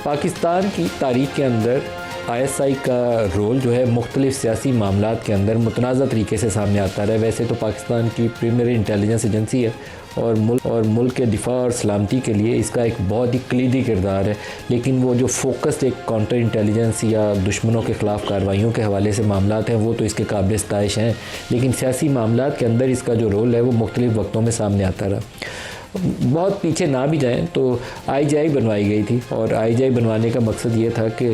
पाकिस्तान की तारीख़ के अंदर ISI का रोल जो है मुख्तलिफ़ सियासी मामलात के अंदर मुतनाज़ा तरीके से सामने आता रहा है। वैसे तो पाकिस्तान की प्राइमरी इंटेलिजेंस एजेंसी है और मुल्क के दिफा और सलामती के लिए इसका एक बहुत ही कलीदी किरदार है, लेकिन वो जो फोकस्ड एक काउंटर इंटेलिजेंस या दुश्मनों के ख़िलाफ़ कार्रवाइयों के हवाले से मामलात हैं वो तो इसके काबिल सताइश हैं, लेकिन सियासी मामलात के अंदर इसका जो रोल है वो मुख्तलिफ़ वक्तों में सामने आता रहा। बहुत पीछे ना भी जाएं तो IGI बनवाई गई थी और IGI बनवाने का मकसद ये था कि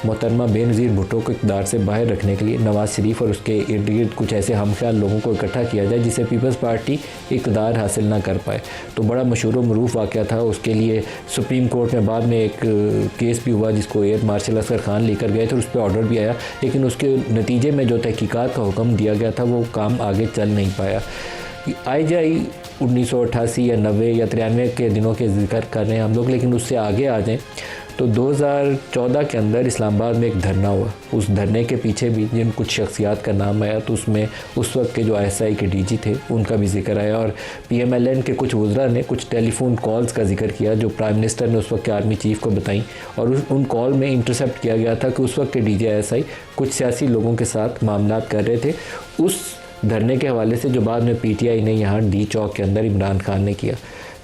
मोहतरमा बेनज़ीर भुट्टो को इक़्तिदार से बाहर रखने के लिए नवाज़ शरीफ और उसके इर्द गिर्द कुछ ऐसे हमख्याल लोगों को इकट्ठा किया जाए जिससे पीपल्स पार्टी इक़्तिदार हासिल ना कर पाए। तो बड़ा मशहूर मरूफ वाक़या था। उसके लिए सुप्रीम कोर्ट में बाद में एक केस भी हुआ जिसको एयर मार्शल असगर खान लेकर गए थे और उस पर ऑर्डर भी आया, लेकिन उसके नतीजे में जो तहकीकात का हुक्म दिया गया था वो काम आगे चल नहीं पाया। IGI 1988 या 90 या 93 के दिनों के जिक्र कर रहे हैं हम लोग, लेकिन उससे आगे आ जाएं तो 2014 के अंदर इस्लामाबाद में एक धरना हुआ। उस धरने के पीछे भी जिन कुछ शख्सियात का नाम आया तो उसमें उस वक्त के जो ISI के DG थे उनका भी जिक्र आया और PMLN के कुछ वज़रा ने कुछ टेलीफोन कॉल्स का जिक्र किया जो प्राइम मिनिस्टर ने उस वक्त के आर्मी चीफ़ को बताई और उन कॉल में इंटरसेप्ट किया गया था कि उस वक्त के DG ISI कुछ सियासी लोगों के साथ मामलात कर रहे थे उस धरने के हवाले से जो बाद में PTI ने यहाँ D चौक के अंदर इमरान खान ने किया।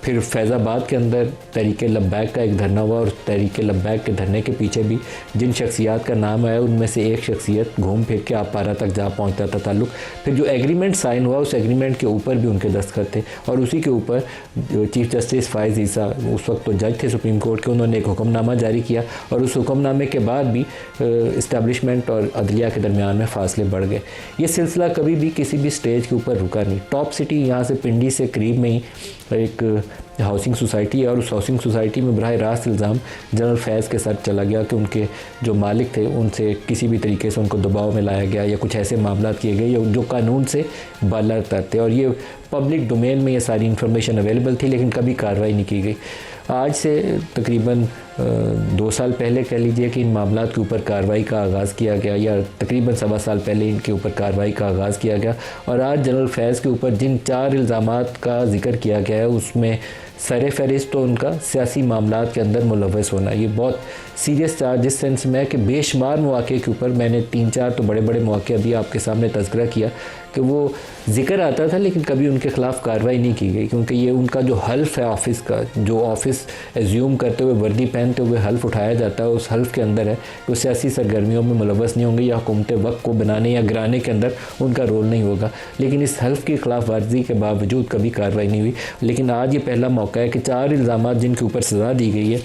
फिर फैज़ाबाद के अंदर तहरीक लब्बैक का एक धरना हुआ और तहरीक लब्बैक के धरने के पीछे भी जिन शख्सियात का नाम आया उनमें से एक शख्सियत घूम फिर के पारा तक जा पहुंचता था ताल्लुक़। फिर जो एग्रीमेंट साइन हुआ उस एग्रीमेंट के ऊपर भी उनके दस्तखत थे और उसी के ऊपर चीफ़ जस्टिस फ़ाइज़ ईसा उस वक्त तो जज थे सुप्रीम कोर्ट के, उन्होंने एक हुक्मनामा जारी किया और उस हुक्मनामे के बाद भी इस्टेब्लिशमेंट और अदलिया के दरमियान में फ़ासले बढ़ गए। ये सिलसिला कभी भी किसी भी स्टेज के ऊपर रुका नहीं। टॉप सिटी यहाँ से पिंडी से करीब में ही एक हाउसिंग सोसाइटी है और उस हाउसिंग सोसाइटी में बराह रास्त इल्ज़ाम जनरल फैज़ के साथ चला गया कि उनके जो मालिक थे उनसे किसी भी तरीके से उनको दबाव में लाया गया या कुछ ऐसे मामला किए गए जो कानून से बाला थे और ये पब्लिक डोमेन में ये सारी इन्फॉर्मेशन अवेलेबल थी, लेकिन कभी कार्रवाई नहीं की गई। आज से तकरीबन 2 साल पहले कह लीजिए कि इन मामलात के ऊपर कार्रवाई का आगाज़ किया गया या तकरीबन 1.25 साल पहले इनके ऊपर कार्रवाई का आगाज़ किया गया और आज जनरल फैज़ के ऊपर जिन 4 इल्ज़ामात का जिक्र किया गया है उसमें सर फहरिस्त तो उनका सियासी मामलात के अंदर मुलव्वस होना। ये बहुत सीरियस चार्ज इस सेंस में है कि बेशुमार मौक़े के ऊपर मैंने 3-4 तो बड़े बड़े मौक़े अभी आपके सामने तज़किरा किया कि वो ज़िक्र आता था लेकिन कभी उनके ख़िलाफ़ कार्रवाई नहीं की गई, क्योंकि ये उनका जो हल्फ है ऑफ़िस का, जो ऑफ़िस एज्यूम करते हुए वर्दी पहनते हुए हल्फ उठाया जाता है उस हल्फ के अंदर है वो सियासी सरगर्मियों में मुलव्वस नहीं होंगे या हुकूमत वक्त को बनाने या गिराने के अंदर उनका रोल नहीं होगा। लेकिन इस हल्फ की खिलाफ वर्जी के बावजूद कभी कार्रवाई नहीं हुई। लेकिन आज ये पहला मौका है कि 4 इल्ज़ामात जिनके ऊपर सज़ा दी गई है